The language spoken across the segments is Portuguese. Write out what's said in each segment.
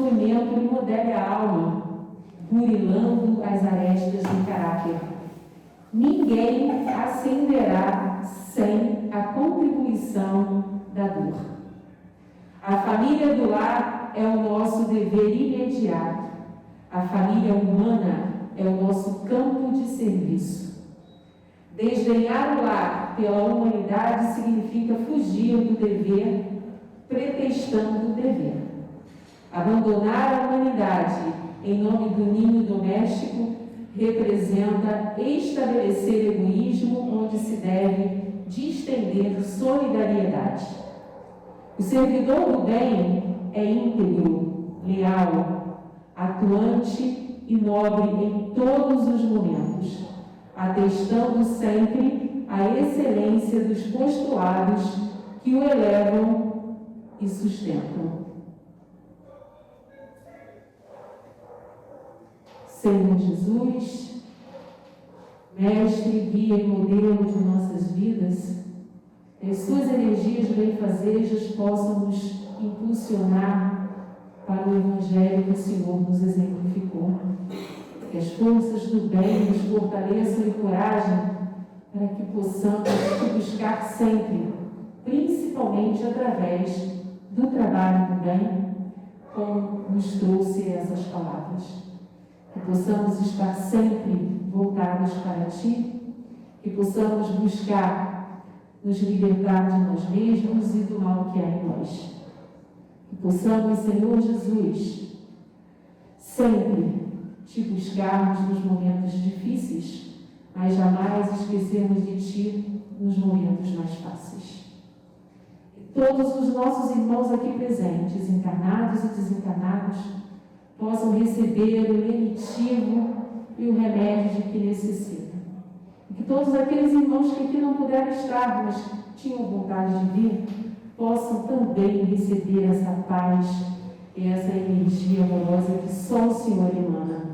sofrimento lhe modele a alma, burilando as arestas do caráter. Ninguém ascenderá sem a contribuição da dor. A família do lar é o nosso dever imediato. A família humana é o nosso campo de serviço. Desdenhar o lar pela humanidade significa fugir do dever, pretextando o dever. Abandonar a humanidade em nome do ninho doméstico representa estabelecer egoísmo onde se deve distender solidariedade. O servidor do bem é íntegro, leal, atuante e nobre em todos os momentos, atestando sempre a excelência dos postulados que o elevam e sustentam. Senhor Jesus, Mestre, guia e modelo de nossas vidas, que as suas energias benfazejas possam nos impulsionar para o Evangelho que o Senhor nos exemplificou. Que as forças do bem nos fortaleçam e coragem para que possamos te buscar sempre, principalmente através do trabalho do bem, como nos trouxe essas palavras. Que possamos estar sempre voltados para Ti, que possamos buscar nos libertar de nós mesmos e do mal que há em nós. Que possamos, Senhor Jesus, sempre Te buscarmos nos momentos difíceis, mas jamais esquecermos de Ti nos momentos mais fáceis. Que todos os nossos irmãos aqui presentes, encarnados e desencarnados, possam receber o lenitivo e o remédio de que necessitam. E que todos aqueles irmãos que aqui não puderam estar, mas tinham vontade de vir, possam também receber essa paz e essa energia amorosa que só o Senhor emana.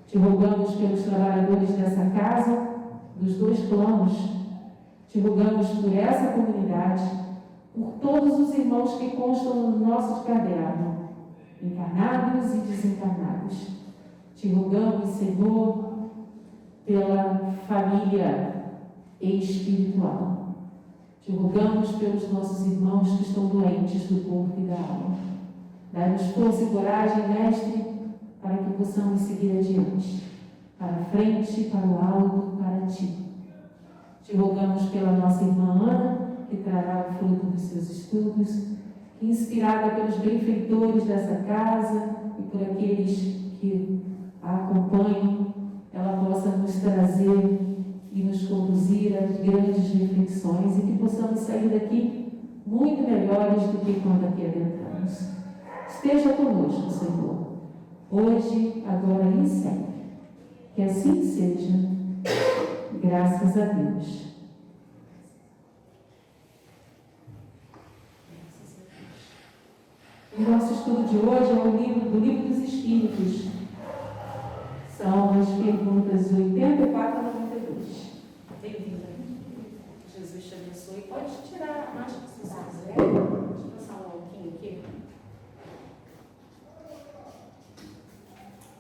Te rogamos pelos trabalhadores dessa casa, dos dois planos, te rogamos por essa comunidade, por todos os irmãos que constam no nosso caderno, encarnados e desencarnados. Te rogamos, Senhor, pela família espiritual. Te rogamos pelos nossos irmãos que estão doentes do corpo e da alma. Dá-nos força e coragem, Mestre, para que possamos seguir adiante, para frente, para o alto, para Ti. Te rogamos pela nossa irmã Ana, que trará o fruto dos seus estudos, inspirada pelos benfeitores dessa casa e por aqueles que a acompanham, ela possa nos trazer e nos conduzir a grandes reflexões e que possamos sair daqui muito melhores do que quando aqui adentramos. Esteja conosco, Senhor, hoje, agora e sempre. Que assim seja, graças a Deus. O nosso estudo de hoje é do Livro dos Espíritos. São as perguntas 84 a 92. Bem-vinda. Jesus te abençoe. Pode tirar a máscara se você quiser. Deixa eu passar um pouquinho aqui.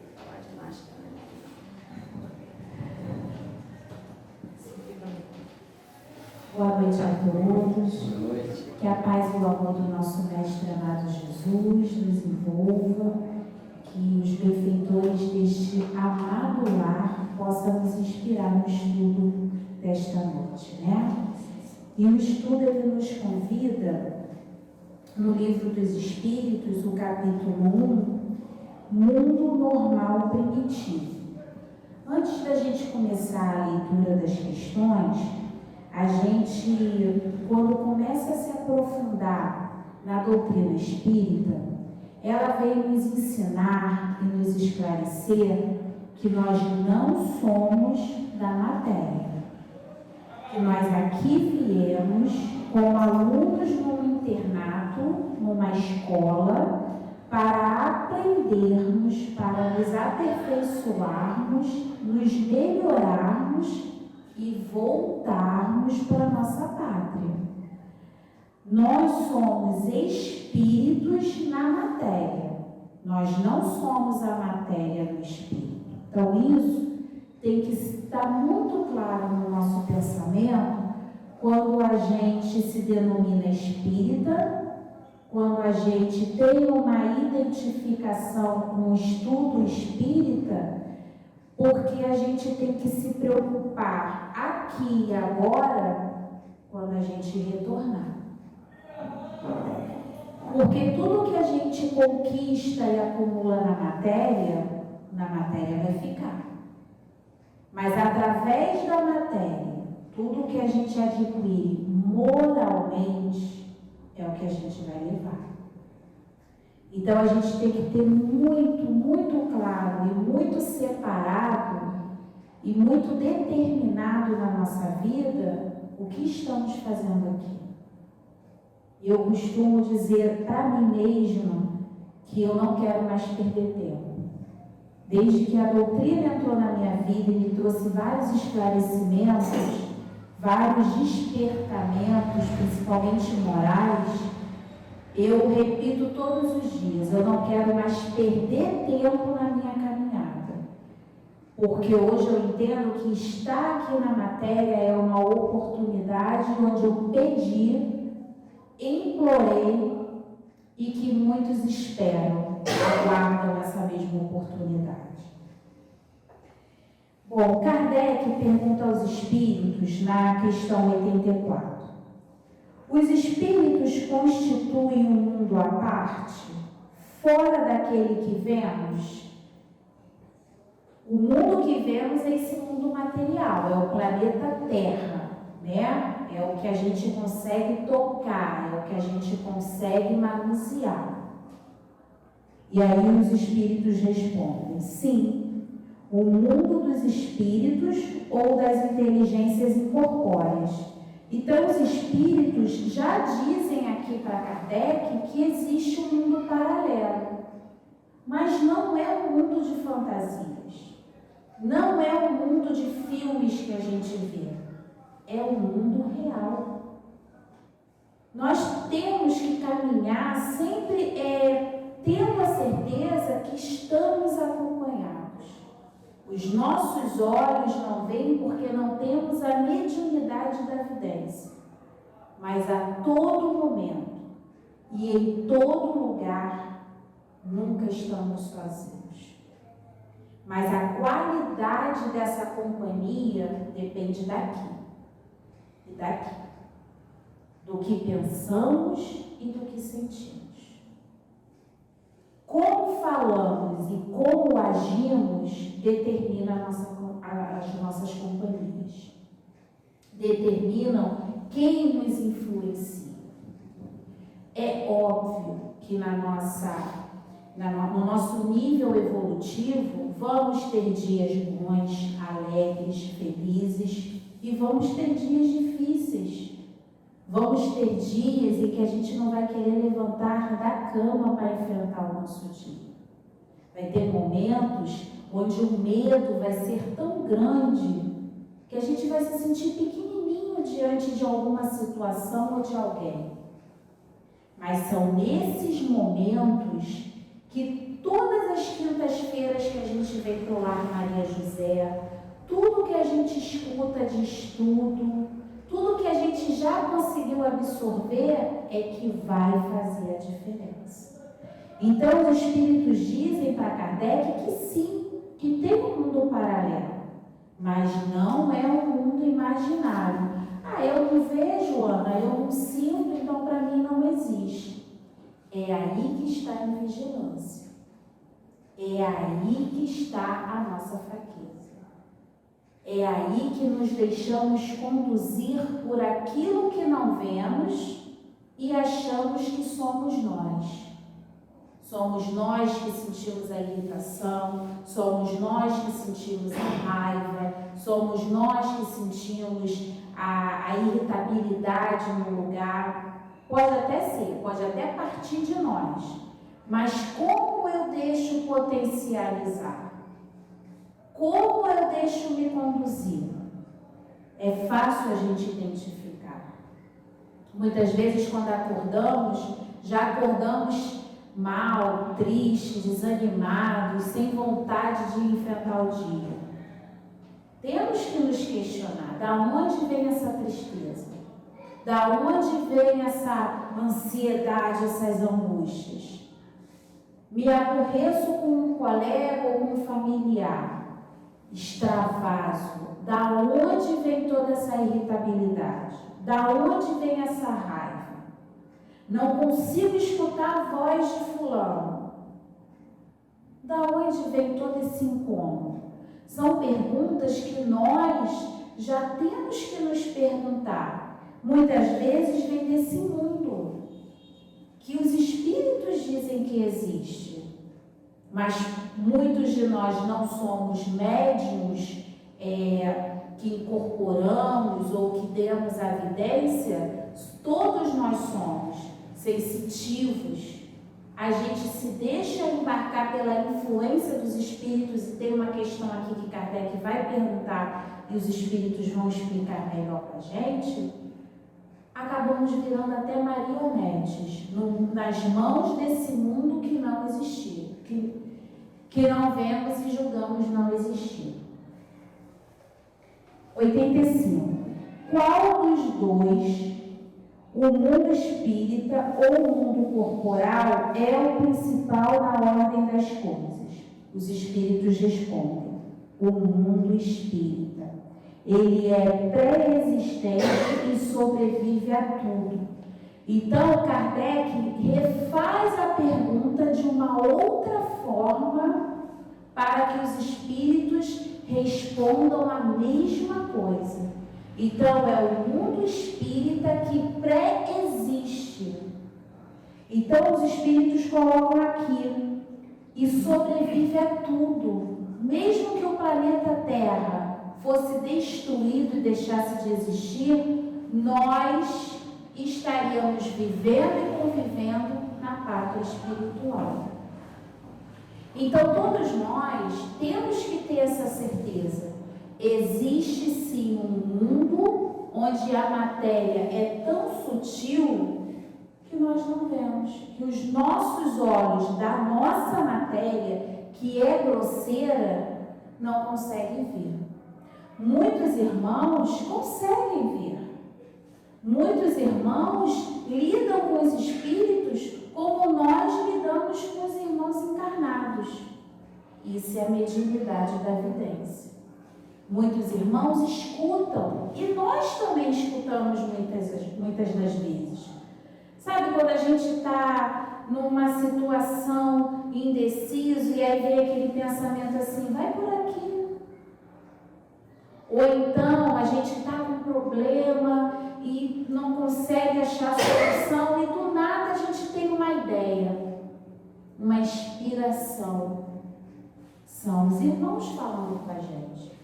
Vou falar de máscara, né? Boa noite a todos. Boa noite. Que a paz e o amor do nosso Mestre amado Jesus nos envolva, que os benfeitores deste amado lar possam nos inspirar no estudo desta noite, né? E o estudo ele nos convida, no Livro dos Espíritos, o capítulo 1, Mundo Normal Primitivo. Antes da gente começar a leitura das questões, a gente, quando começa a se aprofundar na doutrina espírita, ela veio nos ensinar e nos esclarecer que nós não somos da matéria, que nós aqui viemos como alunos num internato, numa escola, para aprendermos, para nos aperfeiçoarmos, nos melhorarmos e voltarmos para a nossa pátria. Nós somos espíritos na matéria, Nós não somos a matéria do espírito. Então isso tem que estar muito claro no nosso pensamento quando a gente se denomina espírita, quando a gente tem uma identificação com o estudo espírita, porque a gente tem que se preocupar aqui e agora quando a gente retornar. Porque tudo que a gente conquista e acumula na matéria vai ficar. Mas através da matéria, tudo que a gente adquire moralmente é o que a gente vai levar. Então a gente tem que ter muito claro e muito separado e muito determinado na nossa vida o que estamos fazendo aqui. Eu costumo dizer para mim mesma que eu não quero mais perder tempo. Desde que a doutrina entrou na minha vida e me trouxe vários esclarecimentos, vários despertamentos, principalmente morais, eu repito todos os dias, eu não quero mais perder tempo na minha caminhada. Porque hoje eu entendo que estar aqui na matéria é uma oportunidade onde eu pedi, implorei e que muitos esperam, aguardam essa mesma oportunidade. Bom, Kardec pergunta aos espíritos na questão 84. Os espíritos constituem um mundo à parte, fora daquele que vemos? O mundo que vemos é esse mundo material, é o planeta Terra, né? É o que a gente consegue tocar, é o que a gente consegue manusear. E aí os espíritos respondem: sim, o mundo dos espíritos ou das inteligências incorpóreas. Então os espíritos já dizem aqui para Kardec que existe um mundo paralelo. Mas não é um mundo de fantasias. Não é um mundo de filmes que a gente vê. É o mundo real. Nós temos que caminhar sempre tendo a certeza que estamos acompanhados. Os nossos olhos não veem porque não temos a mediunidade da vidência. Mas a todo momento e em todo lugar, nunca estamos sozinhos. Mas a qualidade dessa companhia depende daqui. E daqui, do que pensamos e do que sentimos. Como falamos e como agimos determina as nossas companhias, determinam quem nos influencia. É óbvio que no nosso nível evolutivo vamos ter dias bons, alegres, felizes, e vamos ter dias difíceis. Vamos ter dias em que a gente não vai querer levantar da cama para enfrentar o nosso dia. Vai ter momentos onde o medo vai ser tão grande que a gente vai se sentir pequenininho diante de alguma situação ou de alguém. Mas são nesses momentos que todas as quintas-feiras que a gente vem para o Lar Maria José, tudo que a gente escuta de estudo, tudo que a gente já conseguiu absorver é que vai fazer a diferença. Então os espíritos dizem para Kardec que sim, que tem um mundo paralelo, mas não é um mundo imaginário. Eu não vejo, Ana, eu não sinto, então para mim não existe. É aí que está a vigilância. É aí que está a nossa fraqueza. É aí que nos deixamos conduzir por aquilo que não vemos e achamos que somos nós. Somos nós que sentimos a irritação, somos nós que sentimos a raiva, somos nós que sentimos a irritabilidade no lugar. Pode até ser, pode até partir de nós, mas como eu deixo potencializar? Como eu deixo me conduzir? É fácil a gente identificar. Muitas vezes, quando acordamos, já acordamos mal, triste, desanimados, sem vontade de enfrentar o dia. Temos que nos questionar, da onde vem essa tristeza? Da onde vem essa ansiedade, essas angústias? Me aborreço com um colega ou com um familiar, extravaso. Da onde vem toda essa irritabilidade? Da onde vem essa raiva? Não consigo escutar a voz de fulano. Da onde vem todo esse incômodo? São perguntas que nós já temos que nos perguntar. Muitas vezes vem desse mundo, que os espíritos dizem que existe. Mas muitos de nós não somos médiuns que incorporamos ou que demos a evidência. Todos nós somos sensitivos. A gente se deixa embarcar pela influência dos espíritos, e tem uma questão aqui que Kardec vai perguntar e os espíritos vão explicar melhor para a gente. Acabamos virando até marionetes nas mãos desse mundo que não existiu, que não vemos e julgamos não existir. 85. Qual dos dois, o mundo espírita ou o mundo corporal, é o principal na ordem das coisas? Os espíritos respondem: o mundo espírita. Ele é pré-existente e sobrevive a tudo. Então, Kardec refaz a pergunta de uma outra forma para que os espíritos respondam a mesma coisa. Então, é o mundo espírita que pré-existe. Então, os espíritos colocam aqui: e sobrevive a tudo. Mesmo que o planeta Terra fosse destruído e deixasse de existir, nós estaríamos vivendo e convivendo na pátria espiritual. Então, todos nós temos que ter essa certeza. Existe sim um mundo onde a matéria é tão sutil que nós não vemos, que os nossos olhos da nossa matéria, que é grosseira, não conseguem ver. Muitos irmãos conseguem ver. Muitos irmãos lidam com os espíritos como nós lidamos com os irmãos encarnados. Isso é a mediunidade da vidência. Muitos irmãos escutam, e nós também escutamos muitas das vezes. Sabe quando a gente está numa situação indeciso e aí vem aquele pensamento assim: vai por aqui. Ou então a gente está com um problema e não consegue achar a solução, e do nada a gente tem uma ideia, uma inspiração. São os irmãos falando com a gente.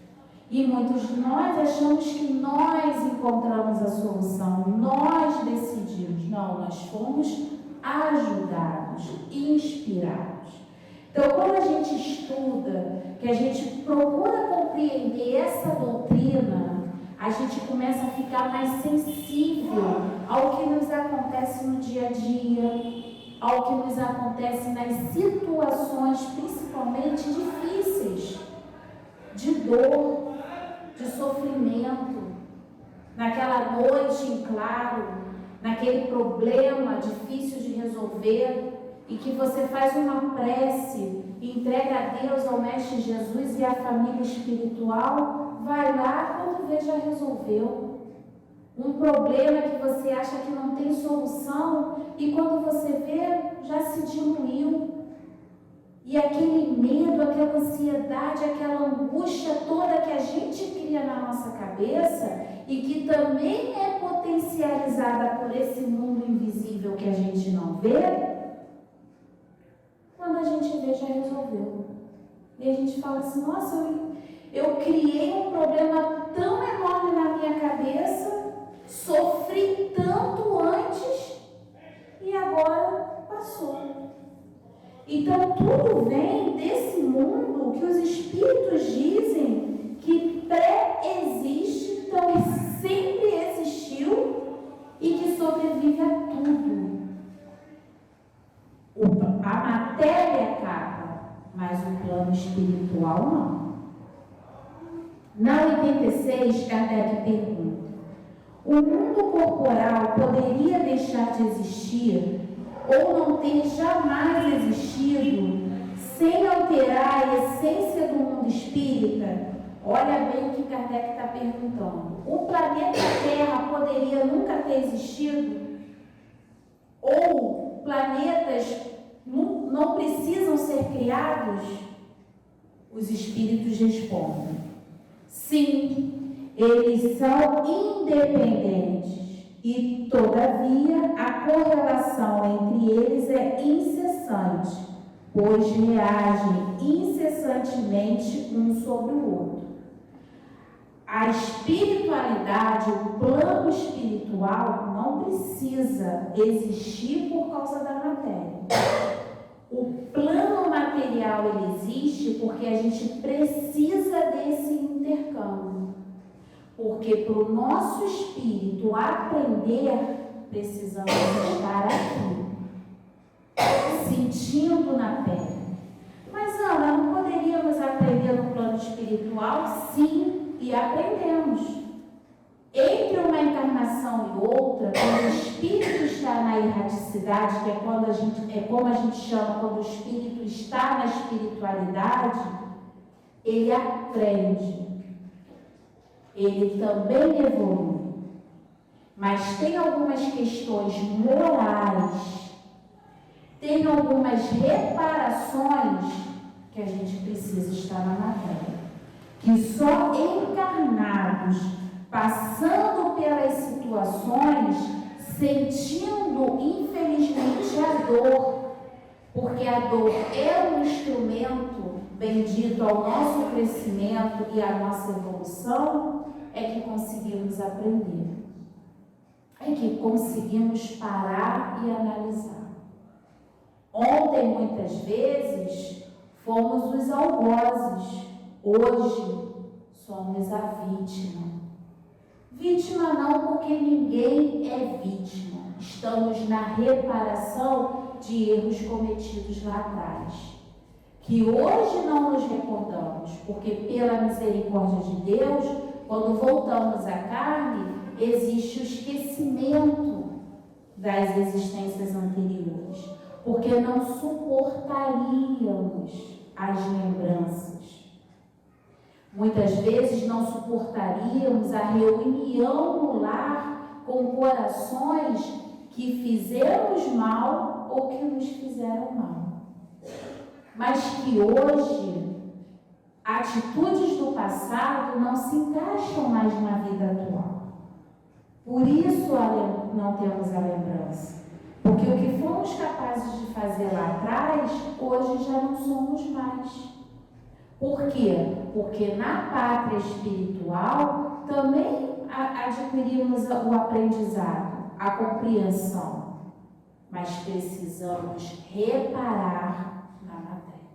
E muitos de nós achamos que nós encontramos a solução, nós decidimos. Não, nós fomos ajudados, inspirados. Então, quando a gente estuda, que a gente procura compreender essa doutrina, a gente começa a ficar mais sensível ao que nos acontece no dia a dia, ao que nos acontece nas situações principalmente difíceis, de dor, de sofrimento, naquela noite em claro, naquele problema difícil de resolver, e que você faz uma prece, entrega a Deus, ao Mestre Jesus e à família espiritual, vai lá, quando vê, já resolveu. Um problema que você acha que não tem solução, e quando você vê, já se diluiu. E aquele medo, aquela ansiedade, aquela angústia toda que a gente cria na nossa cabeça e que também é potencializada por esse mundo invisível que a gente não vê, quando a gente vê, já resolveu. E a gente fala assim: nossa, eu criei um problema tão enorme na minha cabeça, sofri tanto antes e agora passou. Então, tudo vem desse mundo que os espíritos dizem que pré-existe, então sempre existiu e que sobrevive a tudo. A plano espiritual, não. Na 86, Kardec pergunta: o mundo corporal poderia deixar de existir ou não ter jamais existido sem alterar a essência do mundo espírita? Olha bem o que Kardec está perguntando. O planeta Terra poderia nunca ter existido? Ou planetas não precisam ser criados? Os espíritos respondem: sim, eles são independentes e, todavia, a correlação entre eles é incessante, pois reagem incessantemente um sobre o outro. A espiritualidade, o plano espiritual, não precisa existir por causa da matéria. O plano material ele existe porque a gente precisa desse intercâmbio. Porque para o nosso espírito aprender, precisamos estar aqui, sentindo na pele. Mas Ana, não poderíamos aprender no plano espiritual? Sim, e aprendemos. Entre uma encarnação e outra, quando o espírito está na erraticidade, que é como a gente chama quando o espírito está na espiritualidade, ele aprende. Ele também evolui. Mas tem algumas questões morais, tem algumas reparações que a gente precisa estar na matéria. Que só encarnados, passando pelas situações, sentindo infelizmente a dor, porque a dor é um instrumento bendito ao nosso crescimento e à nossa evolução, é que conseguimos aprender, é que conseguimos parar e analisar. Ontem, muitas vezes, fomos os algozes, hoje somos a vítima. Vítima não, porque ninguém é vítima. Estamos na reparação de erros cometidos lá atrás, que hoje não nos recordamos, porque pela misericórdia de Deus, quando voltamos à carne, existe o esquecimento das existências anteriores, porque não suportaríamos as lembranças. Muitas vezes não suportaríamos a reunião no lar com corações que fizemos mal ou que nos fizeram mal. Mas que hoje, atitudes do passado não se encaixam mais na vida atual. Por isso não temos a lembrança. Porque o que fomos capazes de fazer lá atrás, hoje já não somos mais. Por quê? Porque na pátria espiritual também adquirimos o aprendizado, a compreensão, mas precisamos reparar na matéria.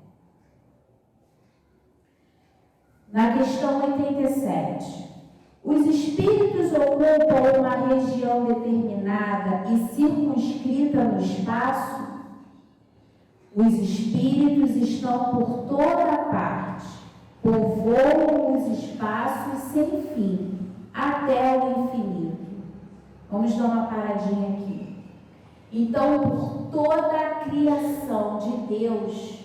Na questão 87, os espíritos ocupam uma região determinada e circunscrita no espaço. Os espíritos estão por toda parte, povoam os espaços sem fim, até o infinito. Vamos dar uma paradinha aqui. Então, por toda a criação de Deus,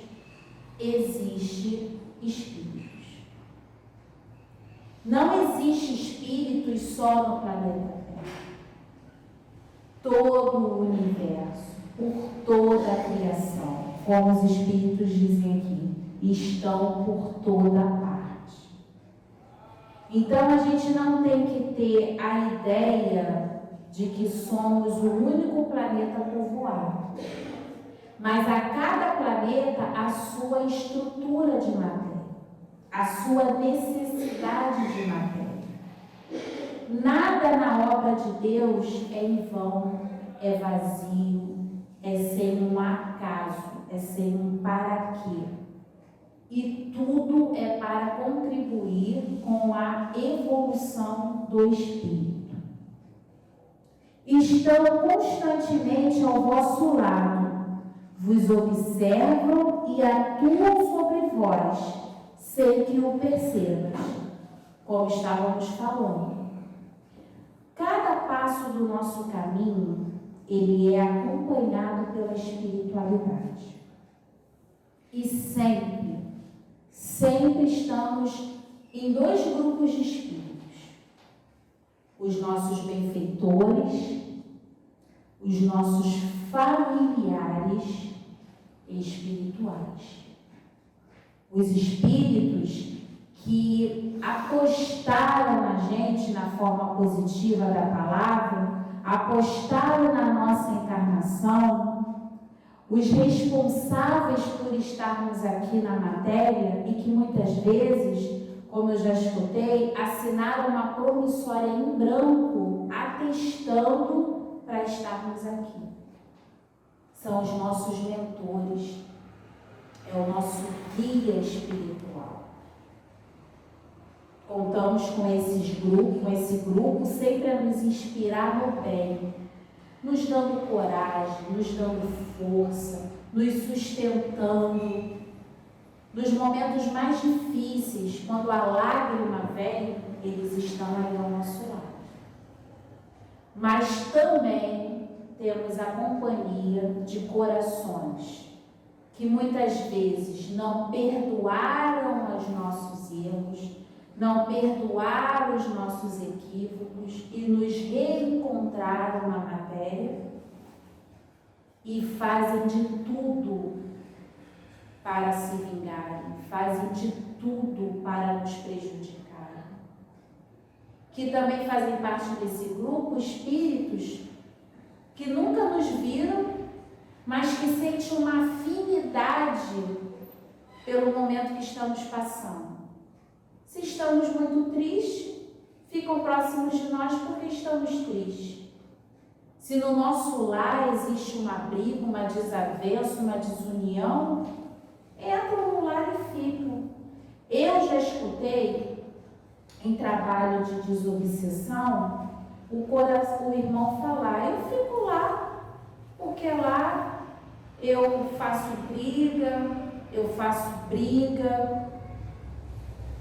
existe espíritos. Não existe espíritos só no planeta Terra. Todo o universo, por toda a criação, como os espíritos dizem aqui, estão por toda parte. Então a gente não tem que ter a ideia de que somos o único planeta povoado. Mas a cada planeta a sua estrutura de matéria, a sua necessidade de matéria. Nada na obra de Deus é em vão, é vazio, é sem um acaso, é sem um para quê. E tudo é para contribuir com a evolução do espírito. Estão constantemente ao vosso lado, vos observam e atuam sobre vós, sem que o percebas, como estávamos falando. Cada passo do nosso caminho, ele é acompanhado pela espiritualidade. E sempre estamos em dois grupos de espíritos. Os nossos benfeitores, os nossos familiares espirituais. Os espíritos que apostaram na gente na forma positiva da palavra, apostaram na nossa encarnação, os responsáveis por estarmos aqui na matéria e que muitas vezes, como eu já escutei, assinaram uma promissória em branco atestando para estarmos aqui. São os nossos mentores, é o nosso guia espiritual. Contamos com esse grupo sempre a nos inspirar no bem, nos dando coragem, nos dando força, nos sustentando. Nos momentos mais difíceis, quando a lágrima vem, eles estão aí ao nosso lado. Mas também temos a companhia de corações que muitas vezes não perdoaram os nossos erros, não perdoaram os nossos equívocos e nos reencontraram na matéria e fazem de tudo para se vingarem, fazem de tudo para nos prejudicar. Que também fazem parte desse grupo espíritos que nunca nos viram, mas que sentem uma afinidade pelo momento que estamos passando. Se estamos muito tristes, ficam próximos de nós porque estamos tristes. Se no nosso lar existe uma briga, uma desavença, uma desunião, entram no lar e ficam. Eu já escutei em trabalho de desobsessão o irmão falar: eu fico lá, porque lá eu faço briga.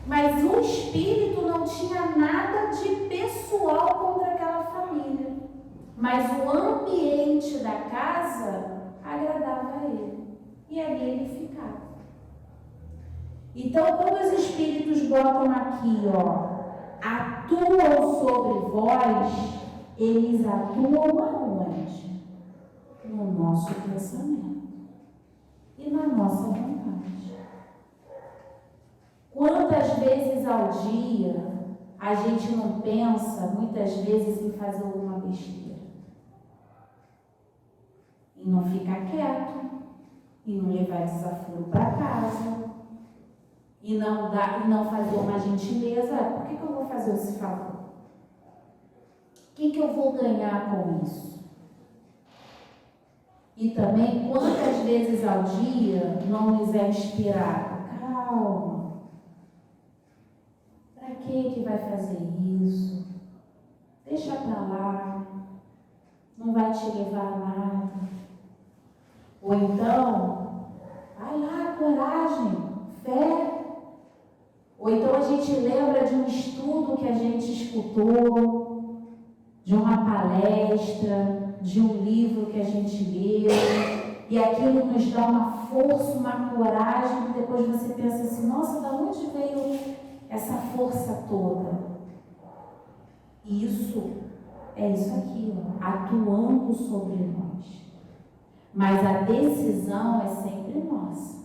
Mas o espírito não tinha nada de pessoal contra aquela família. Mas o ambiente da casa agradava a ele. E ali ele ficava. Então, quando os espíritos botam aqui, atuam sobre vós, eles atuam aonde? No nosso pensamento e na nossa vontade. Quantas vezes ao dia a gente não pensa, muitas vezes, em fazer alguma besteira? E não ficar quieto, e não levar desaforo para casa, e não fazer uma gentileza. Por que eu vou fazer esse favor? O que eu vou ganhar com isso? E também, quantas vezes ao dia não nos é inspirado? Calma. Para que vai fazer isso? Deixa para lá. Não vai te levar a nada. Ou então, vai lá, coragem, fé. Ou então a gente lembra de um estudo que a gente escutou, de uma palestra, de um livro que a gente leu, e aquilo nos dá uma força, uma coragem, e depois você pensa assim: nossa, de onde veio essa força toda? Isso aqui, atuando sobre nós. Mas a decisão é sempre nossa.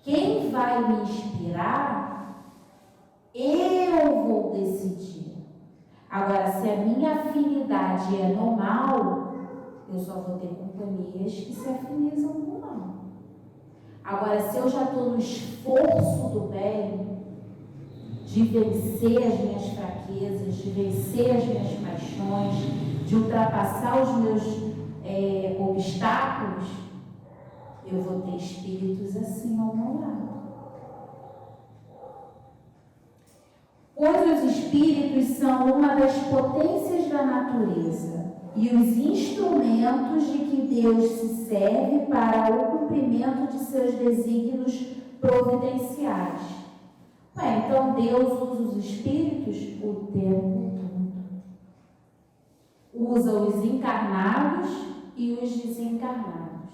Quem vai me inspirar, eu vou decidir. Agora, se a minha afinidade é no mal, eu só vou ter companhias que se afinizam no mal. Agora, se eu já estou no esforço do bem, de vencer as minhas fraquezas, de vencer as minhas paixões, de ultrapassar os meus obstáculos, eu vou ter espíritos assim ao meu lado. Pois os espíritos são uma das potências da natureza e os instrumentos de que Deus se serve para o cumprimento de seus desígnios providenciais. Então Deus usa os espíritos o tempo todo. Usa os encarnados e os desencarnados.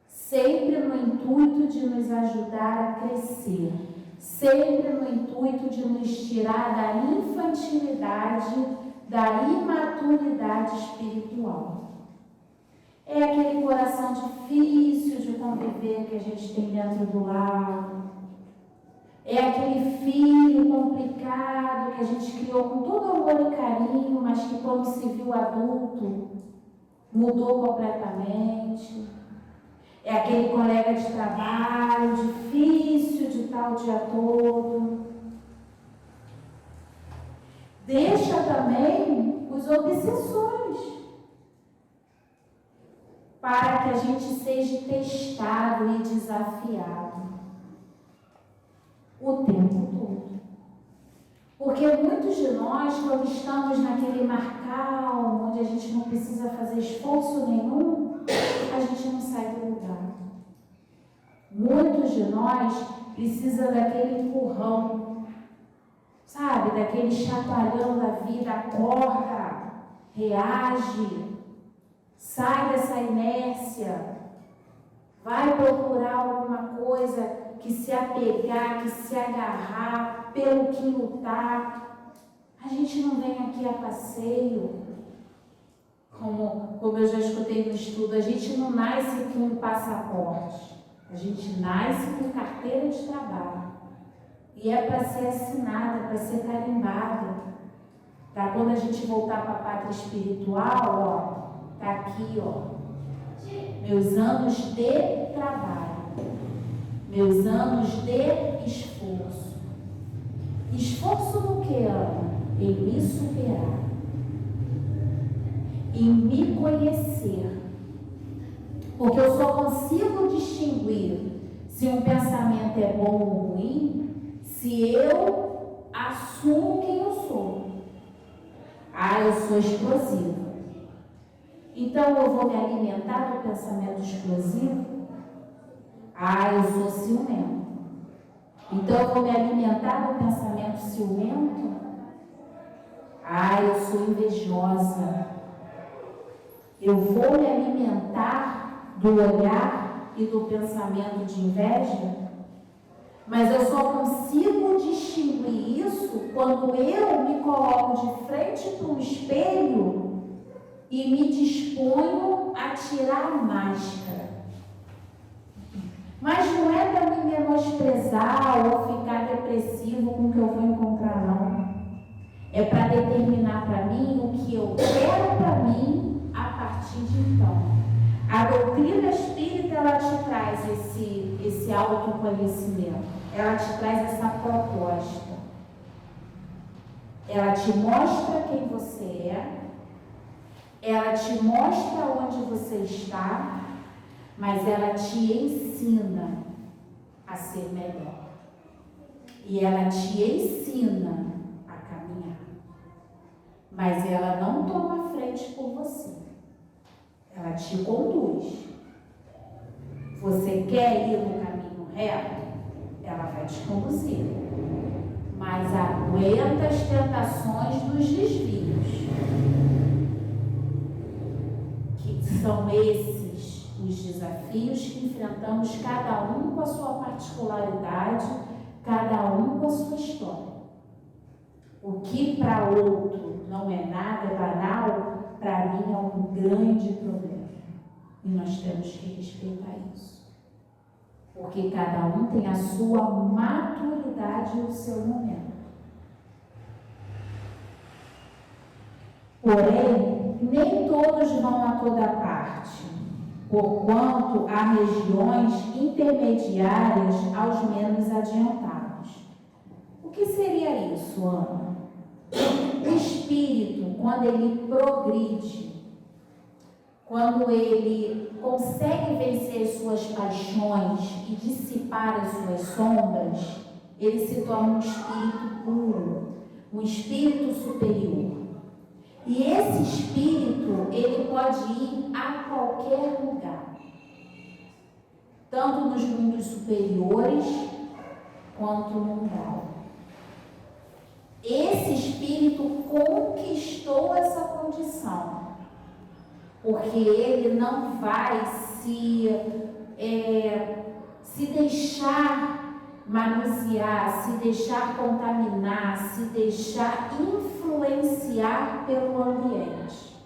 Sempre no intuito de nos ajudar a crescer. Sempre no intuito de nos tirar da infantilidade, da imaturidade espiritual. É aquele coração difícil de conviver que a gente tem dentro do lar. É aquele filho complicado que a gente criou com todo amor e carinho, mas que quando se viu adulto, mudou completamente. É aquele colega de trabalho difícil de estar o dia todo. Deixa também os obsessores, para que a gente seja testado e desafiado o tempo todo. Porque muitos de nós, quando estamos naquele mar calmo, onde a gente não precisa fazer esforço nenhum, a gente não sai do lugar. Muitos de nós precisam daquele empurrão, sabe? Daquele chacoalhão da vida, acorda, reage, sai dessa inércia, vai procurar alguma coisa que se apegar, que se agarrar, pelo que lutar. A gente não vem aqui a passeio, como eu já escutei no estudo, a gente não nasce com um passaporte, a gente nasce com carteira de trabalho. E é para ser assinada, para ser carimbada. Para quando a gente voltar para a pátria espiritual, ó, tá aqui, ó, meus anos de trabalho. Meus anos de esforço. Esforço no que, Ana? Em me superar. Em me conhecer. Porque eu só consigo distinguir se um pensamento é bom ou ruim se eu assumo quem eu sou. Eu sou explosiva. Então eu vou me alimentar do pensamento explosivo? Eu sou ciumento. Então eu vou me alimentar do pensamento ciumento? Eu sou invejosa. Eu vou me alimentar do olhar e do pensamento de inveja? Mas eu só consigo distinguir isso quando eu me coloco de frente para um espelho e me disponho a tirar a máscara. Mas não é para me menosprezar ou ficar depressivo com o que eu vou encontrar, não. É para determinar para mim o que eu quero para mim a partir de então. A doutrina espírita, ela te traz esse autoconhecimento. Ela te traz essa proposta. Ela te mostra quem você é. Ela te mostra onde você está. Mas ela te ensina a ser melhor. E ela te ensina a caminhar. Mas ela não toma frente por você. Ela te conduz. Você quer ir no caminho reto? Ela vai te conduzir. Mas aguenta as tentações dos desvios. Que são esses os desafios que enfrentamos, cada um com a sua particularidade, cada um com a sua história. O que para outro não é nada, é banal, para mim é um grande problema. E nós temos que respeitar isso. Porque cada um tem a sua maturidade e o seu momento. Porém, nem todos vão a toda parte, porquanto há regiões intermediárias aos menos adiantados. O que seria isso, Ana? O espírito, quando ele progride, quando ele consegue vencer suas paixões e dissipar as suas sombras, ele se torna um espírito puro, um espírito superior. E esse espírito, ele pode ir a qualquer lugar, tanto nos mundos superiores quanto no umbral. Esse espírito conquistou essa condição, porque ele não vai se deixar manusear, se deixar contaminar, se deixar influenciar pelo ambiente.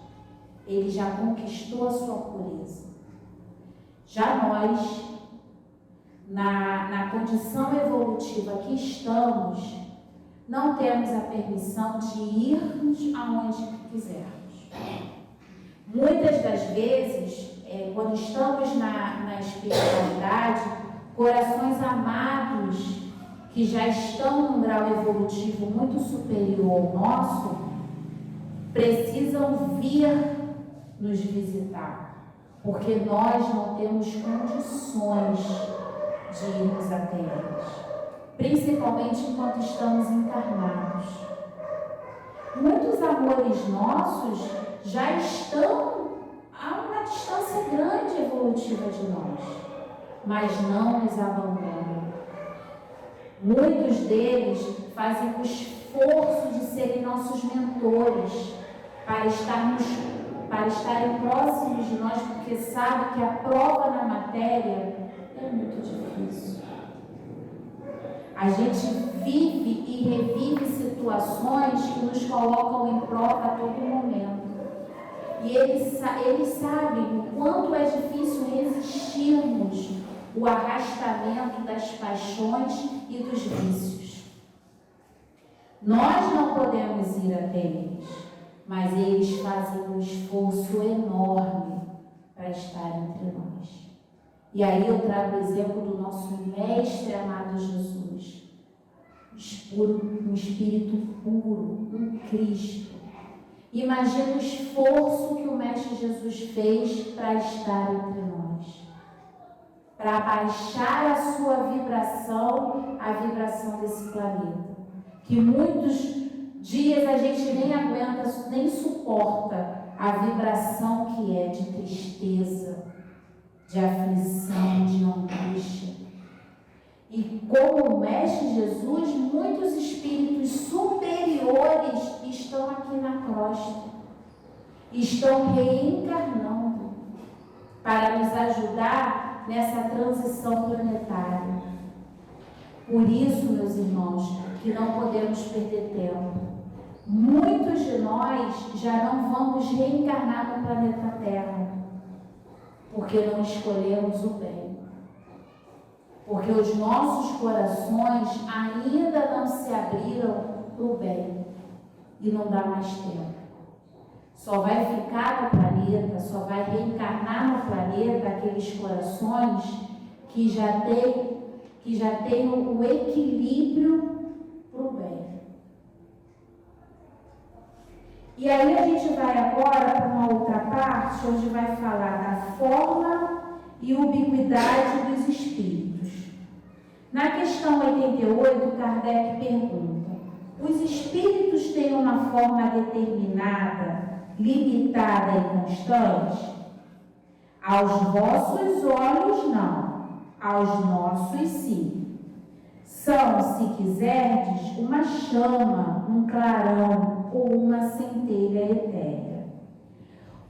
Ele já conquistou a sua pureza. Já nós, na condição evolutiva que estamos, não temos a permissão de irmos aonde quisermos. Muitas das vezes, quando estamos na espiritualidade, corações amados que já estão num grau evolutivo muito superior ao nosso, precisam vir nos visitar, porque nós não temos condições de irmos até eles, principalmente enquanto estamos encarnados. Muitos amores nossos já estão a uma distância grande evolutiva de nós, mas não nos abandonam. Muitos deles fazem o esforço de serem nossos mentores, para estarem próximos de nós, porque sabem que a prova na matéria é muito difícil. A gente vive e revive situações que nos colocam em prova a todo momento. E eles sabem o quanto é difícil resistirmos o arrastamento das paixões e dos vícios. Nós não podemos ir até eles, mas eles fazem um esforço enorme para estar entre nós. E aí eu trago o exemplo do nosso Mestre amado Jesus, um espírito puro, um Cristo. Imagina o esforço que o Mestre Jesus fez para estar entre nós, para baixar a sua vibração, a vibração desse planeta, que muitos dias a gente nem aguenta, nem suporta a vibração que é de tristeza, de aflição, de angústia. E como o Mestre Jesus, muitos espíritos superiores estão aqui na crosta, estão reencarnando para nos ajudar nessa transição planetária. Por isso, meus irmãos, que não podemos perder tempo. Muitos de nós já não vamos reencarnar no planeta Terra, porque não escolhemos o bem. Porque os nossos corações ainda não se abriram para o bem. E não dá mais tempo. Só vai ficar no planeta, só vai reencarnar no planeta aqueles corações que já têm o equilíbrio para o bem. E aí a gente vai agora para uma outra parte, onde vai falar da forma e ubiquidade dos espíritos. Na questão 88, Kardec pergunta: os espíritos têm uma forma determinada, limitada e constante? Aos vossos olhos não, aos nossos sim. São, se quiserdes, uma chama, um clarão ou uma centelha etérea.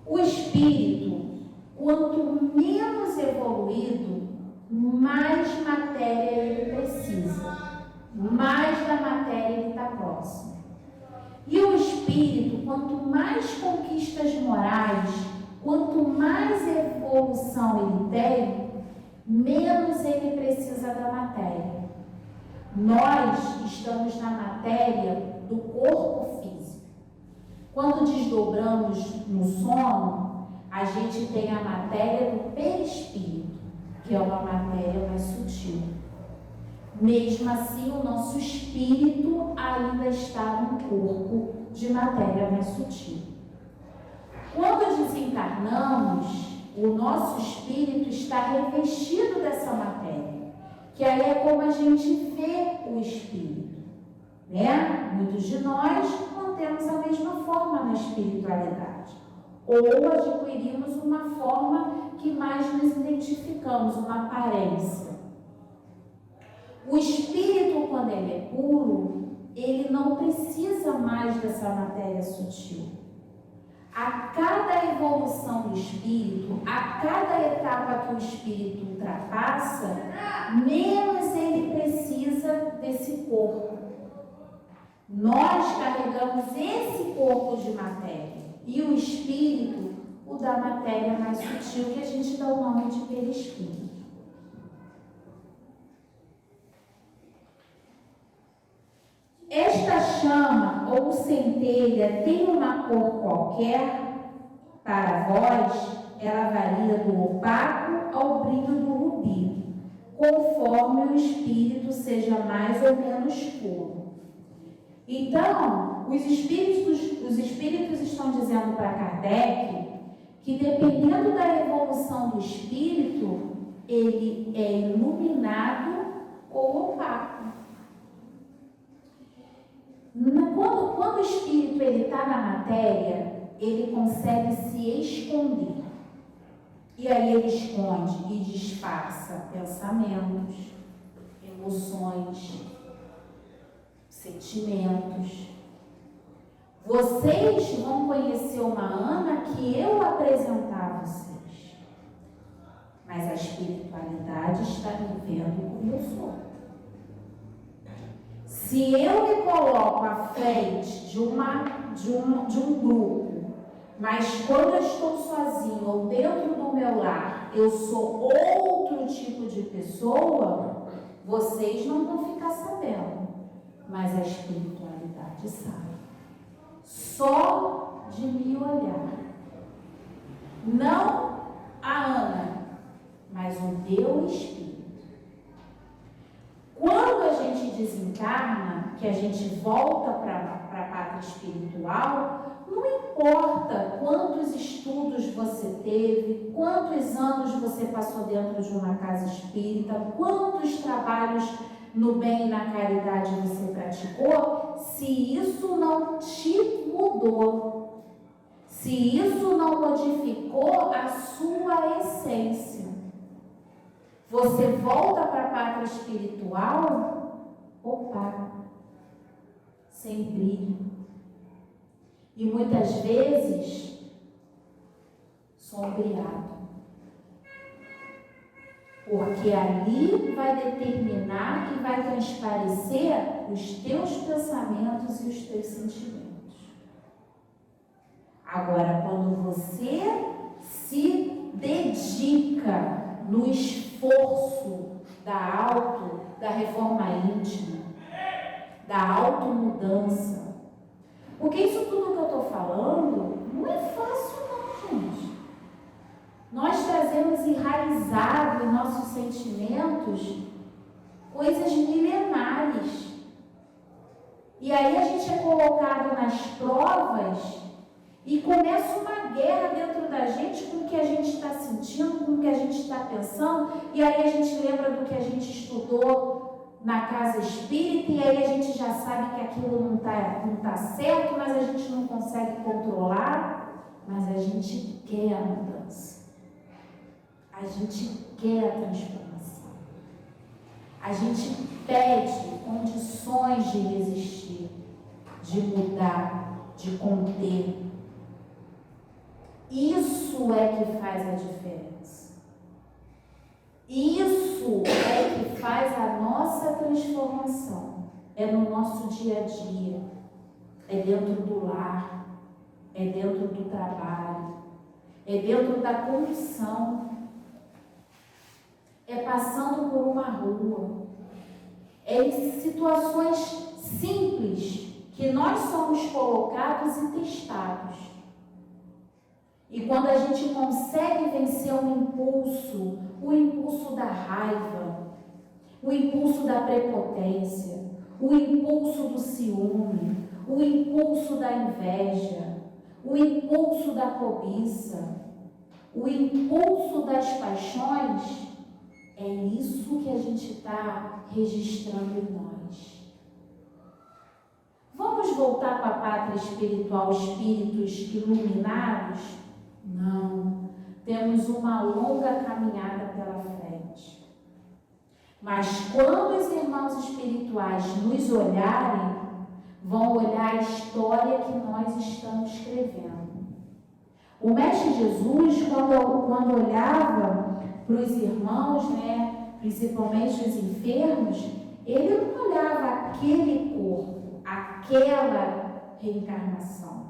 O espírito, quanto menos evoluído, mais matéria ele precisa, mais da matéria ele está próximo. E o espírito, quanto mais conquistas morais, quanto mais evolução ele tem, menos ele precisa da matéria. Nós estamos na matéria do corpo físico. Quando desdobramos no sono, a gente tem a matéria do perispírito, que é uma matéria mais sutil. Mesmo assim, o nosso espírito ainda está no corpo de matéria mais sutil. Quando desencarnamos, o nosso espírito está revestido dessa matéria, que aí é como a gente vê o espírito. né? Muitos de nós mantemos a mesma forma na espiritualidade, ou adquirimos uma forma que mais nos identificamos, uma aparência. O espírito, quando ele é puro, ele não precisa mais dessa matéria sutil. A cada evolução do espírito, a cada etapa que o espírito ultrapassa, menos ele precisa desse corpo. Nós carregamos esse corpo de matéria e o espírito, o da matéria mais sutil, que a gente dá o nome de perispírito. Esta chama ou centelha tem uma cor qualquer? Para vós, ela varia do opaco ao brilho do rubi, conforme o espírito seja mais ou menos puro. Então, os espíritos estão dizendo para Kardec que, dependendo da evolução do espírito, ele é iluminado ou opaco. Quando o espírito está na matéria, ele consegue se esconder. E aí ele esconde e disfarça pensamentos, emoções, sentimentos. Vocês vão conhecer uma Ana que eu apresentar a vocês. Mas a espiritualidade está me vendo como eu sou. Se eu me coloco à frente de um grupo, mas quando eu estou sozinho ou dentro do meu lar, eu sou outro tipo de pessoa, vocês não vão ficar sabendo, mas a espiritualidade sabe. Só de me olhar. Não a Ana, mas o meu espírito. Quando a gente desencarna, que a gente volta para a pátria espiritual, não importa quantos estudos você teve, quantos anos você passou dentro de uma casa espírita, quantos trabalhos no bem e na caridade você praticou, se isso não te mudou, se isso não modificou a sua essência, você volta para a pátria espiritual opaco, sem brilho. E muitas vezes sombreado. Porque ali vai determinar e vai transparecer os teus pensamentos e os teus sentimentos. Agora, quando você se dedica no esforço da reforma íntima, da automudança. Porque isso tudo que eu estou falando não é fácil não, gente. Nós trazemos enraizado em nossos sentimentos coisas milenares. E aí a gente é colocado nas provas e começa uma guerra dentro da gente com o que a gente está sentindo, com o que a gente está pensando, e aí a gente lembra do que a gente estudou na casa espírita, e aí a gente já sabe que aquilo não tá certo, mas a gente não consegue controlar, mas a gente quer a mudança. A gente quer a transformação. A gente pede condições de resistir, de mudar, de conter. Isso é que faz a diferença. Isso é que faz a nossa transformação. É no nosso dia a dia, é dentro do lar, é dentro do trabalho, é dentro da condução, é passando por uma rua, é em situações simples que nós somos colocados e testados. E quando a gente consegue vencer um impulso, o impulso da raiva, o impulso da prepotência, o impulso do ciúme, o impulso da inveja, o impulso da cobiça, o impulso das paixões, é isso que a gente está registrando em nós. vamos voltar para a pátria espiritual, espíritos iluminados? Não. Temos uma longa caminhada pela frente. Mas quando os irmãos espirituais nos olharem, vão olhar a história que nós estamos escrevendo. O Mestre Jesus, quando olhava para os irmãos, principalmente os enfermos, ele não olhava aquele corpo, aquela reencarnação.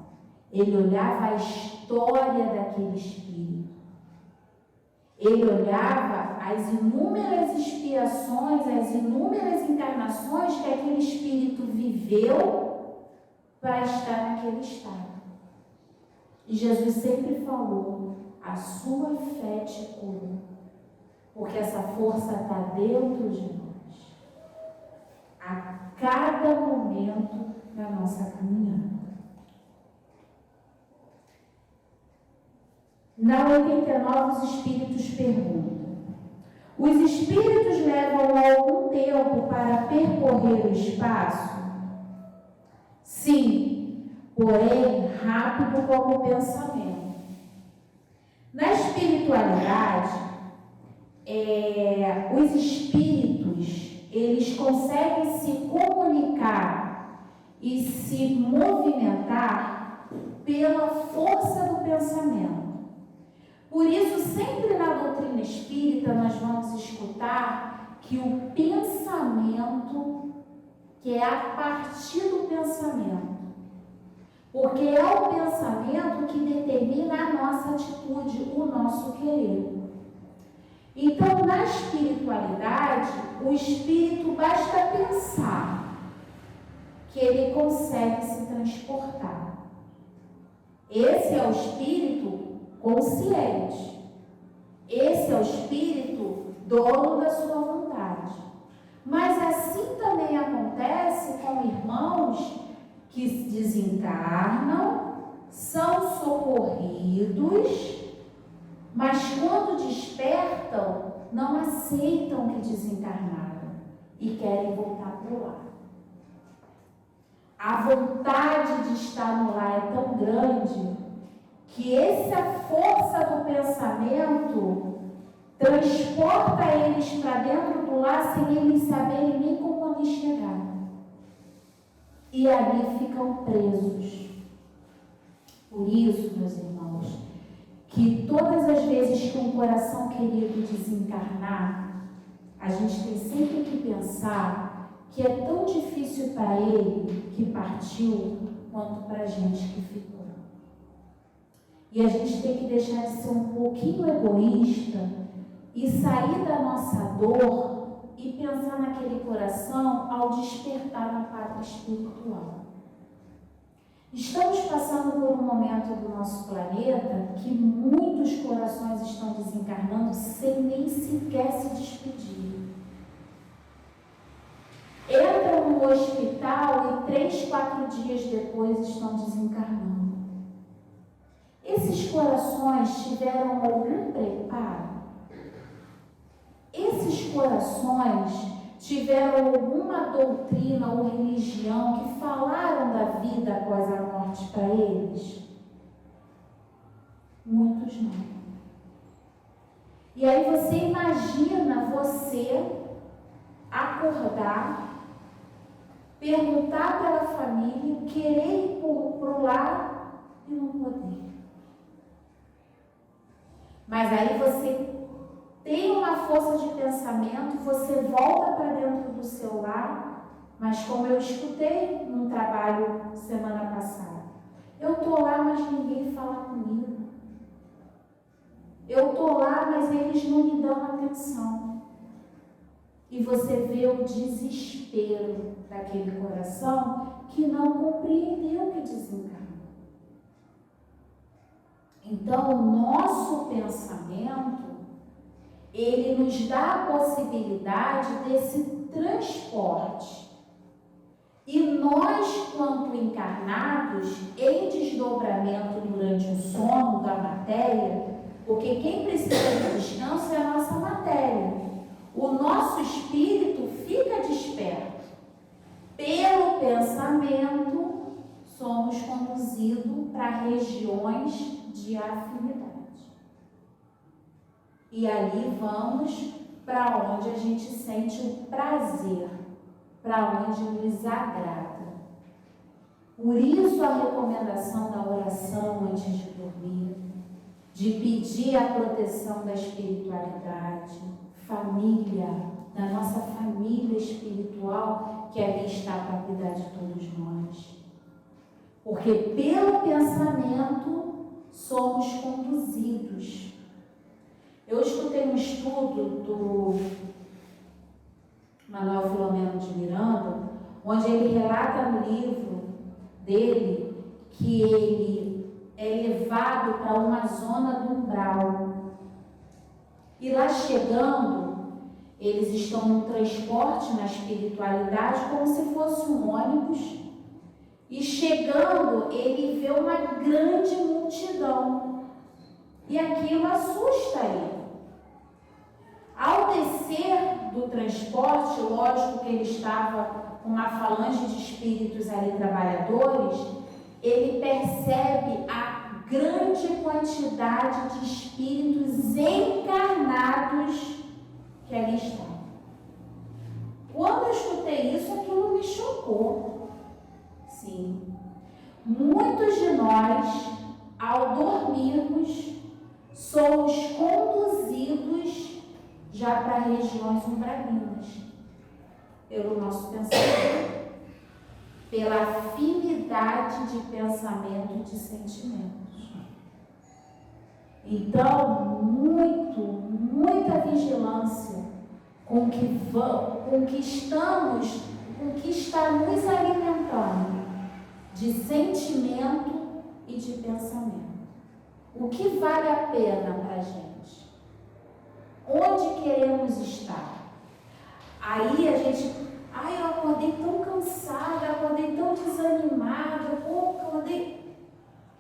Ele olhava a história daquele espírito. Ele olhava as inúmeras expiações, as inúmeras encarnações que aquele espírito viveu para estar naquele estado. E Jesus sempre falou: a sua fé te curou, porque essa força está dentro de nós, a cada momento da nossa caminhada. Na 89, os espíritos perguntam: os espíritos levam algum tempo para percorrer o espaço? Sim, porém rápido como o pensamento. Na espiritualidade, os espíritos, eles conseguem se comunicar e se movimentar pela força do pensamento. Por isso, sempre na doutrina espírita, nós vamos escutar que o pensamento, que é a partir do pensamento, porque é o pensamento que determina a nossa atitude, o nosso querer. Então, na espiritualidade, o espírito basta pensar que ele consegue se transportar. Esse é o espírito consciente. Esse é o espírito dono da sua vontade. Mas assim também acontece com irmãos que desencarnam, são socorridos, mas quando despertam, não aceitam que desencarnaram e querem voltar para o lar. A vontade de estar no lar é tão grande que essa força do pensamento transporta eles para dentro do lar sem eles saberem nem como ali chegar. E ali ficam presos. Por isso, meus irmãos, que todas as vezes que um coração querido desencarnar, a gente tem sempre que pensar que é tão difícil para ele que partiu quanto para a gente que ficou. E a gente tem que deixar de ser um pouquinho egoísta e sair da nossa dor e pensar naquele coração ao despertar na pátria espiritual. Estamos passando por um momento do nosso planeta que muitos corações estão desencarnando sem nem sequer se despedir. Entram no hospital e 3, 4 dias depois estão desencarnando. Esses corações tiveram algum preparo? Esses corações tiveram alguma doutrina ou religião que falaram da vida após a morte para eles? Muitos não. E aí você imagina você acordar, perguntar pela família, querer ir para o lar e não poder. Mas aí você tem uma força de pensamento, você volta para dentro do seu lar, mas como eu escutei num trabalho semana passada, eu estou lá, mas ninguém fala comigo. Eu estou lá, mas eles não me dão atenção. E você vê o desespero daquele coração que não compreendeu que desencarnou. Então, o nosso pensamento, ele nos dá a possibilidade desse transporte. E nós, quanto encarnados, em desdobramento durante o sono da matéria, porque quem precisa de descanso é a nossa matéria. O nosso espírito fica desperto pelo pensamento somos conduzidos para regiões de afinidade. E ali vamos para onde a gente sente o prazer, para onde nos agrada. Por isso a recomendação da oração antes de dormir, de pedir a proteção da espiritualidade, família, da nossa família espiritual, que ali está para cuidar de todos nós. Porque pelo pensamento somos conduzidos. Eu escutei um estudo do Manuel Filomeno de Miranda, onde ele relata no livro dele que ele é levado para uma zona do umbral. E lá chegando, eles estão no transporte, na espiritualidade, como se fosse um ônibus. E chegando, ele vê uma grande multidão. E aquilo assusta ele. Ao descer do transporte, lógico que ele estava com uma falange de espíritos ali trabalhadores, ele percebe a grande quantidade de espíritos encarnados que ali estão. Quando eu escutei isso, aquilo me chocou. Sim. Muitos de nós, ao dormirmos, somos conduzidos já para regiões umbralinas, pelo nosso pensamento, pela afinidade de pensamento e de sentimentos. Então, muita vigilância com que estamos, com que está nos alimentando de sentimento e de pensamento. O que vale a pena para a gente? Onde queremos estar? Aí a gente, eu acordei tão cansada, acordei tão desanimada,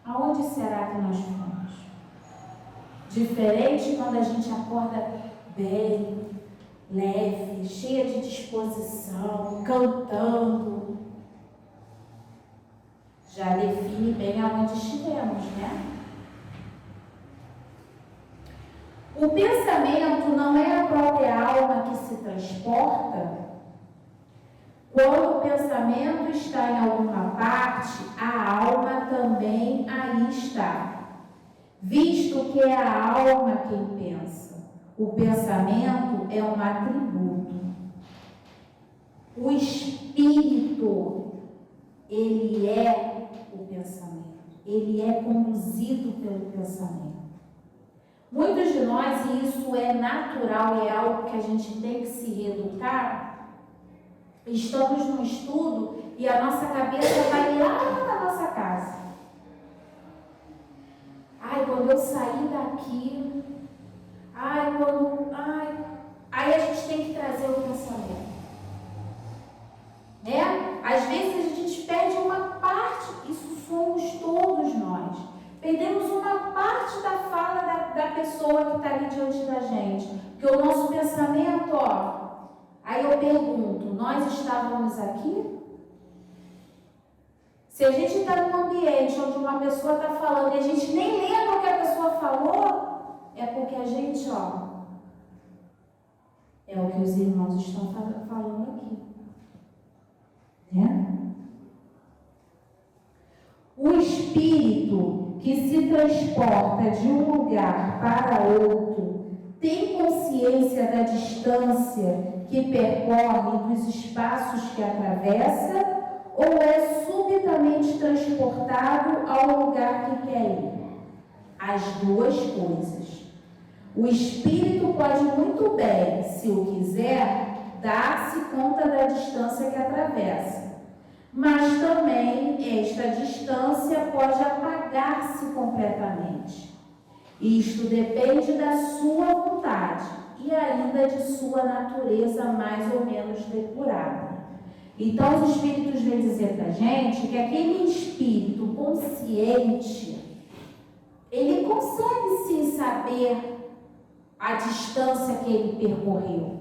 Aonde será que nós fomos? Diferente quando a gente acorda bem, leve, cheia de disposição, cantando. Já define bem aonde estivemos, né? O pensamento não é a própria alma que se transporta. Quando o pensamento está em alguma parte, a alma também aí está, visto que é a alma quem pensa. O pensamento é um atributo. O espírito, ele é o pensamento. Ele é conduzido pelo pensamento. Muitos de nós, e isso é natural, é algo que a gente tem que se reeducar, estamos num estudo e a nossa cabeça vai lá na nossa casa. Quando eu sair daqui, aí a gente tem que trazer o pensamento. Né? Às vezes a gente perde uma parte, isso somos todos nós. Perdemos uma parte da fala da pessoa que está ali diante da gente. Porque o nosso pensamento, aí eu pergunto, nós estávamos aqui? Se a gente está num ambiente onde uma pessoa está falando e a gente nem lembra o que a pessoa falou, é porque a gente, é o que os irmãos estão falando aqui. Né? O espírito que se transporta de um lugar para outro tem consciência da distância que percorre e dos espaços que atravessa, ou é subitamente transportado ao lugar que quer ir? As duas coisas. O espírito pode muito bem, se o quiser, dar-se conta da distância que atravessa. Mas também esta distância pode apagar-se completamente. Isto depende da sua vontade e ainda de sua natureza mais ou menos depurada. Então os espíritos vêm dizer para a gente que aquele espírito consciente, ele consegue sim saber a distância que ele percorreu.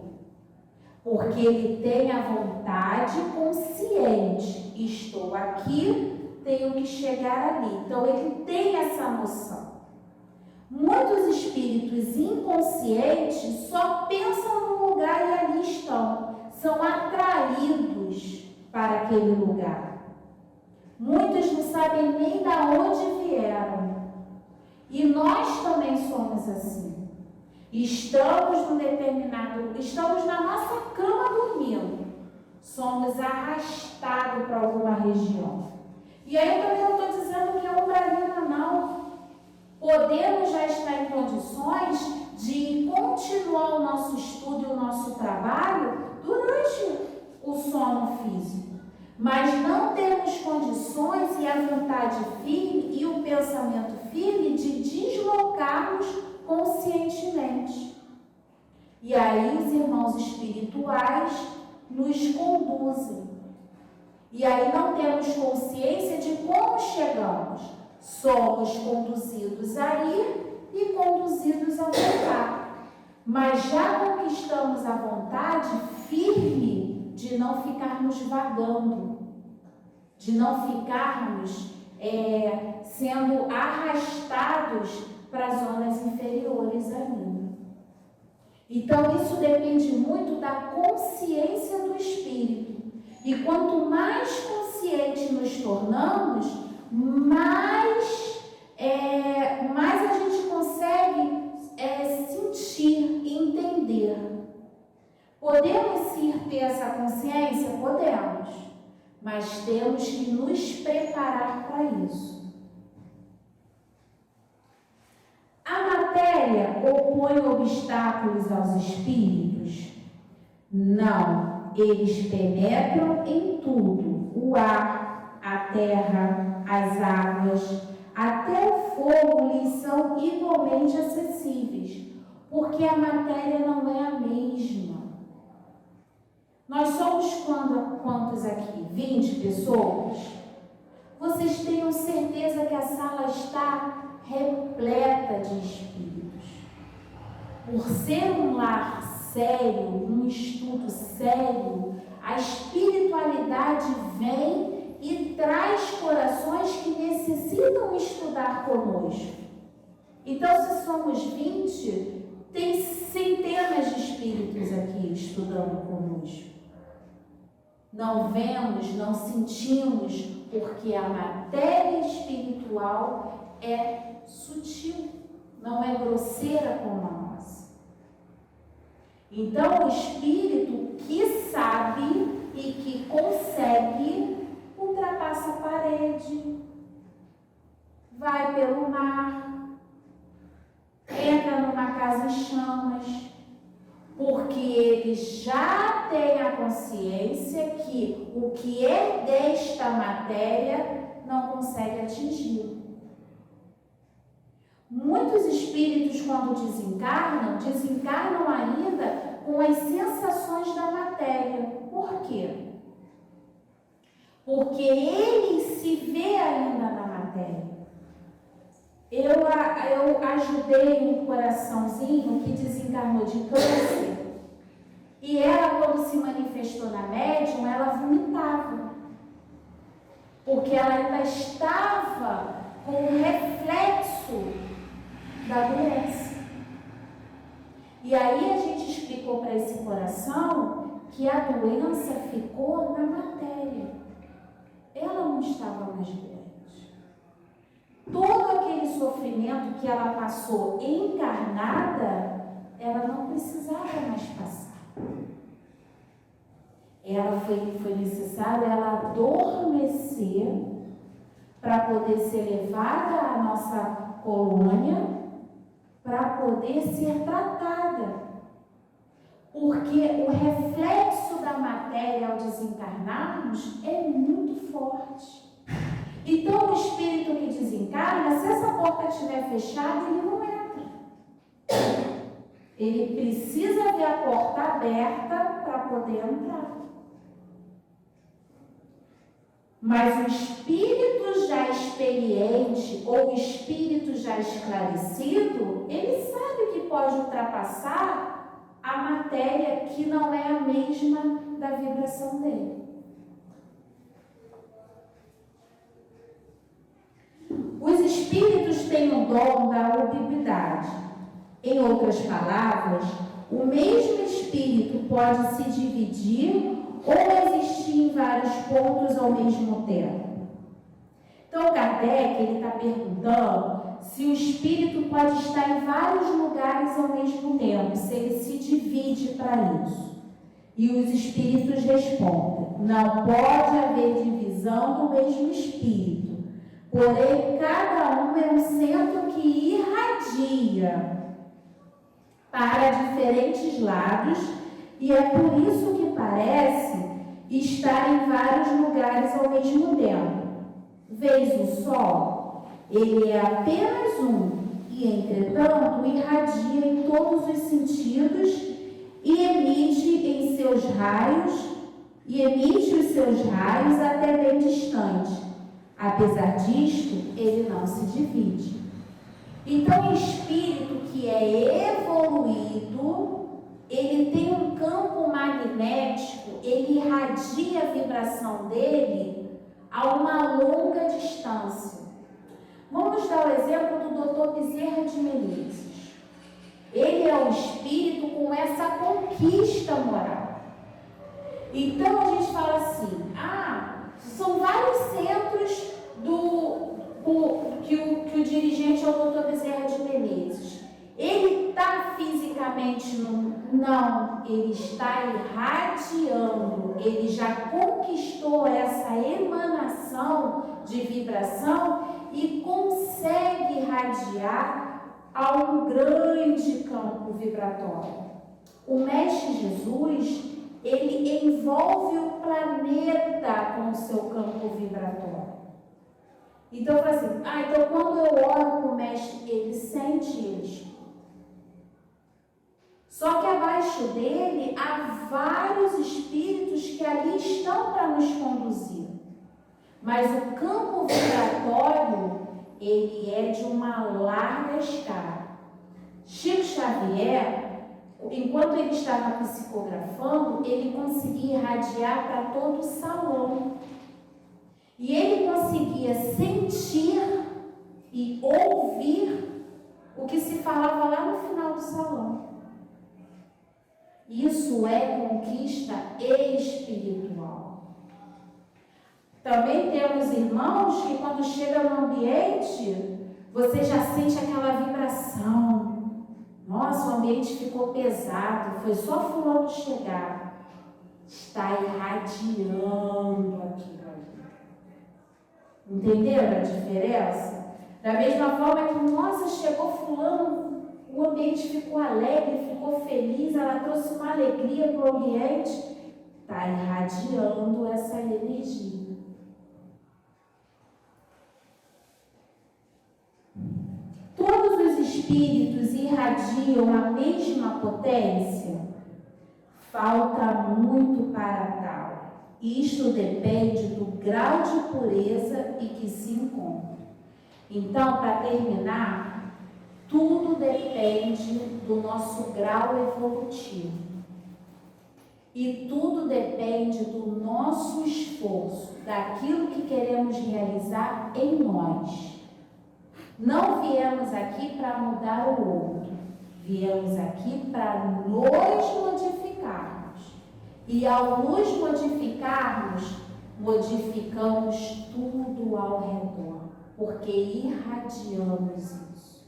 Porque ele tem a vontade consciente. Estou aqui tenho que chegar ali. Então, ele tem essa noção. Muitos espíritos inconscientes só pensam no lugar e ali estão. São atraídos para aquele lugar. Muitos não sabem nem de onde vieram. E nós também somos assim. Estamos na nossa cama dormindo. Somos arrastados para alguma região. E aí eu também não estou dizendo que é umbralina, não. Podemos já estar em condições de continuar o nosso estudo e o nosso trabalho durante o sono físico. Mas não temos condições e a vontade firme e o pensamento firme de deslocarmos conscientemente. E aí os irmãos espirituais nos conduzem. E aí não temos consciência de como chegamos. Somos conduzidos a ir e conduzidos a voltar. Mas já conquistamos a vontade firme de não ficarmos vagando, de não ficarmos sendo arrastados para zonas inferiores ainda. Então isso depende muito da consciência do espírito. E quanto mais consciente nos tornamos, mais a gente consegue sentir e entender. Podemos sim ter essa consciência? Podemos. Mas temos que nos preparar para isso. A matéria opõe obstáculos aos espíritos? Não. Eles penetram em tudo. O ar, a terra, as águas, até o fogo lhes são igualmente acessíveis, porque a matéria não é a mesma. Nós somos quantos aqui? 20 pessoas? Vocês tenham certeza que a sala está repleta de espíritos. Por ser um lar sério, um estudo sério, a espiritualidade vem e traz corações que necessitam estudar conosco. Então, se somos 20, tem centenas de espíritos aqui estudando conosco. Não vemos, não sentimos, porque a matéria espiritual é sutil, não é grosseira como a nossa. Então, o espírito que sabe e que consegue ultrapassa a parede, vai pelo mar, entra numa casa em chamas, porque ele já tem a consciência que o que é desta matéria não consegue atingir. Muitos espíritos, quando desencarnam ainda com as sensações da matéria. Por quê? Porque ele se vê ainda na matéria. Eu ajudei um coraçãozinho que desencarnou de câncer e ela, quando se manifestou na médium, ela vomitava, porque ela ainda estava com o reflexo da doença. E aí a gente explicou para esse coração que a doença ficou na matéria, ela não estava mais doente. Todo aquele sofrimento que ela passou encarnada, ela não precisava mais passar. Foi necessário ela adormecer para poder ser levada à nossa colônia, para poder ser tratada. Porque o reflexo da matéria ao desencarnarmos é muito forte. Então, o espírito que desencarna, se essa porta estiver fechada, ele não entra. Ele precisa ver a porta aberta para poder entrar. Mas o espírito já experiente ou o espírito já esclarecido, ele sabe que pode ultrapassar a matéria que não é a mesma da vibração dele. Os espíritos têm o dom da ubiquidade. Em outras palavras, o mesmo espírito pode se dividir ou existir em vários pontos ao mesmo tempo. Então, Kardec está perguntando se o espírito pode estar em vários lugares ao mesmo tempo, se ele se divide para isso. E os espíritos respondem: não pode haver divisão do mesmo espírito, porém cada um é um centro que irradia para diferentes lados, e é por isso que parece estar em vários lugares ao mesmo tempo. Vês o Sol? Ele é apenas um, e entretanto irradia em todos os sentidos e emite os seus raios até bem distante. Apesar disto, ele não se divide. Então, o espírito que é evoluído, ele tem um campo magnético, ele irradia a vibração dele a uma longa distância. Vamos dar o exemplo do Dr. Bezerra de Menezes. Ele é o espírito com essa conquista moral. Então a gente fala assim: são vários centros que o dirigente é o Dr. Bezerra de Menezes. Ele está fisicamente não, ele está irradiando, ele já conquistou essa emanação de vibração e consegue irradiar a um grande campo vibratório. O Mestre Jesus, ele envolve o planeta com o seu campo vibratório. Então, assim, então quando eu oro para o Mestre, ele sente eles. Só que abaixo dele há vários espíritos que ali estão para nos conduzir. Mas o campo vibratório, ele é de uma larga escala. Chico Xavier, enquanto ele estava psicografando, ele conseguia irradiar para todo o salão. E ele conseguia sentir e ouvir o que se falava lá no final do salão. Isso é conquista espiritual. Também temos irmãos que quando chega no ambiente, você já sente aquela vibração. Nossa, o ambiente ficou pesado, foi só fulano chegar. Está irradiando aquilo ali. Entenderam a diferença? Da mesma forma que, nossa, chegou fulano, o ambiente ficou alegre, ficou feliz, ela trouxe uma alegria para o ambiente, está irradiando essa energia. Todos os espíritos irradiam a mesma potência? Falta muito para tal. Isto depende do grau de pureza em que se encontra. Então, para terminar, tudo depende do nosso grau evolutivo. E tudo depende do nosso esforço, daquilo que queremos realizar em nós. Não viemos aqui para mudar o outro, viemos aqui para nos modificarmos. E ao nos modificarmos, modificamos tudo ao redor, porque irradiamos isso.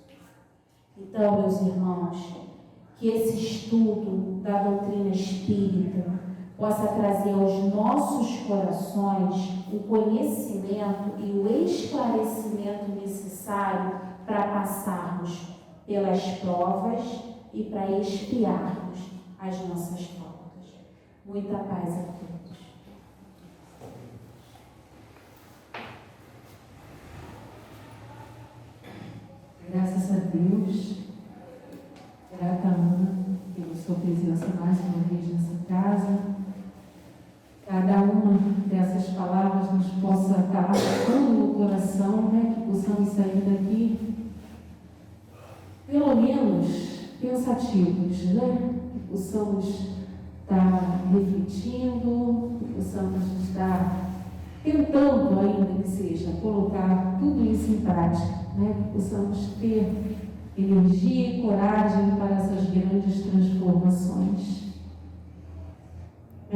Então, meus irmãos, que esse estudo da doutrina espírita possa trazer aos nossos corações o conhecimento e o esclarecimento necessário para passarmos pelas provas e para expiarmos as nossas faltas. Muita paz a todos. Graças a Deus, grata Ana pela sua presença mais uma vez nessa casa. Cada uma dessas palavras nos possa estar tocando no coração, né? Que possamos sair daqui, pelo menos, pensativos, né? Que possamos estar refletindo, que possamos estar tentando ainda que seja colocar tudo isso em prática, né? Que possamos ter energia e coragem